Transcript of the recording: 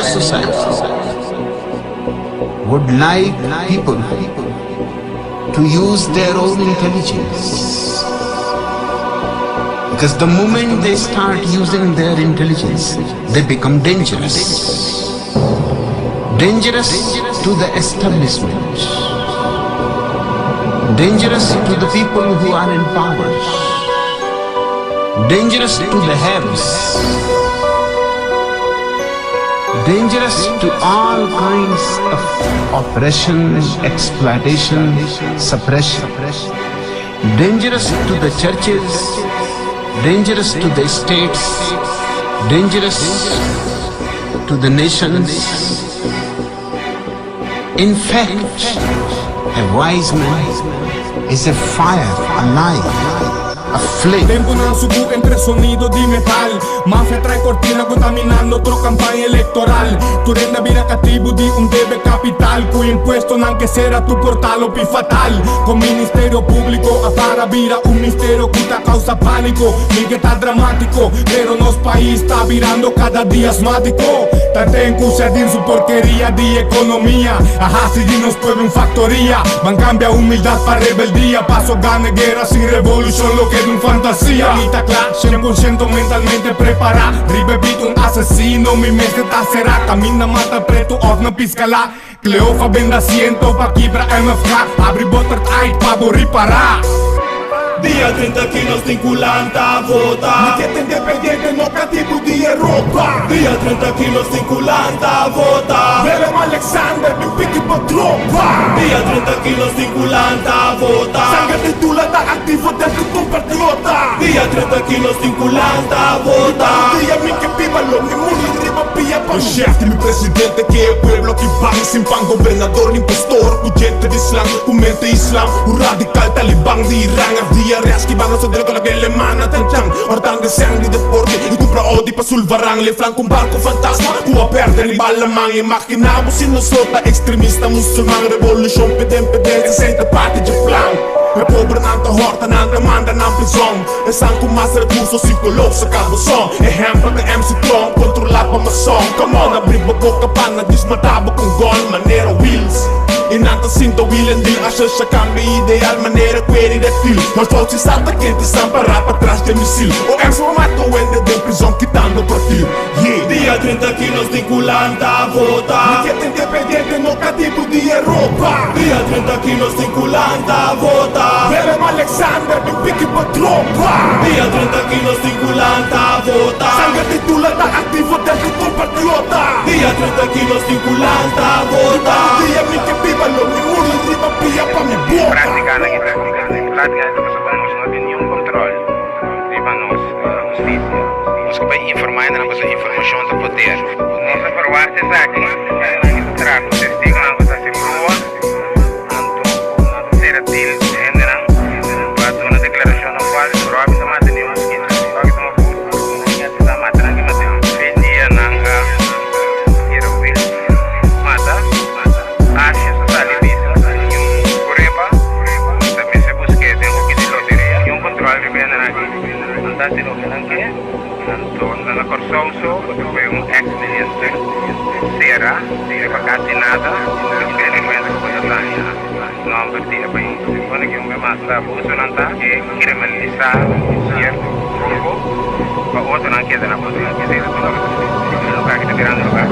society would like people to use their own intelligence. Because the moment they start using their intelligence, they become dangerous. Dangerous to the establishment. Dangerous to the people who are in power. Dangerous to the haves. Dangerous to all kinds of oppression, exploitation, suppression. Dangerous to the churches, dangerous to the states, dangerous to the nations. In fact, a wise man is a fire alive. Tempo ng sugo entre sonido di metal. Mafia trae cortina contaminando otro campaña electoral. Tu renda vira cattivo di un debe capital, cui impuesto anche sera tu portalo pi fatal. Con ministerio público a para vira un misterio que ta causa pánico. Migue tá dramático, pero nos país está virando cada día asmático. Traten cusa din su porquería de economía. Ajá, si di nos pueblo en factoría. Van cambia humildad para rebeldía. Paso gane guerra sin revolución, lo que es un fantasía. Ahorita claro, 100% mentalmente preparado. Ribebito un asesino, mi mente ta será. Camina mata preto of na piscala. Cleofa venda asiento pa quebra MFK. Abri botar tight pa riparar. Dia 30 quilos vinculanta vota. Miqueta independiente no cativo de Europa. Dia 30 quilos vinculanta vota. Belém Alexander, meu pique pra tropa. Dia 30 quilos vinculanta vota. Sangue de tula tá ativo dentro do compatriota. Dia 30 quilos vinculanta vota. Dia mi que viva lo mi mundo riba pia pa. O chefe, mi presidente que é o pueblo que van. Sin pan, gobernador, ni impostor. O gente de Islam, o mente Islam. O radical talibán de Irán. Dia reas que van a sodere con la que le mana tanchan. Ordan de sangue de deporte. E compra odi pa sul varang. Le flanco un barco fantasma. Cua perde ni balla man. Imaginamos si nosotros extremista musulman. Revolution peden senta parte de plan. É pobre nanta horta, nanta manda na prisão. É santo mais recursos psicológicos acabam som. É rampa de MC Tron, controlar pra maçom. Come on, abrir a boca para desmatava com gol, maneira Wills. E nanta sinta William Deal, acha que cambia ideal, maneira querer de fil. Mas pode ser salta quente, samparar para trás de missil. O MC matou o ende de prisão, quitando o perfil. Dia 30 quilos de culanta vota. Miqueta independente no cativo de Europa. Dia 30 quilos de culanta vota. Belém Alexander, meu pique pra tropa. Dia 30 quilos de culanta vota. Sangue de tula tá ativo dentro do compatriota. Dia 30 quilos de culanta vota. Dia mi que viva lo mi mundo riba pia pa mi boca. Praticamente não tem nenhum controle. Riba nós, justiça. Nós que vai informar ainda não passa informação do poder. Nós aprovar esse aqui. Trago testigo não passa se prova. Anto será til general. Para uma declaração não faz prova de mata nenhum mosquito. Só que toma por ninguém se dá mata ninguém mata. Vendia nanga. Era o vil. Mata. Acha essa salivisa. Correba. Também se busque tem um que de loteria. E um controle de venda aqui. Andate no que não quer. Na Corsoso, foi um ex-ministro, Serra, de vacate nada, que ele não entra com a Tanha. Não partia para isso. Quando que um mais da bolsa não está, que criminalizar certo grupo, para outro não quer na bolsa, que ele não está virando lugar.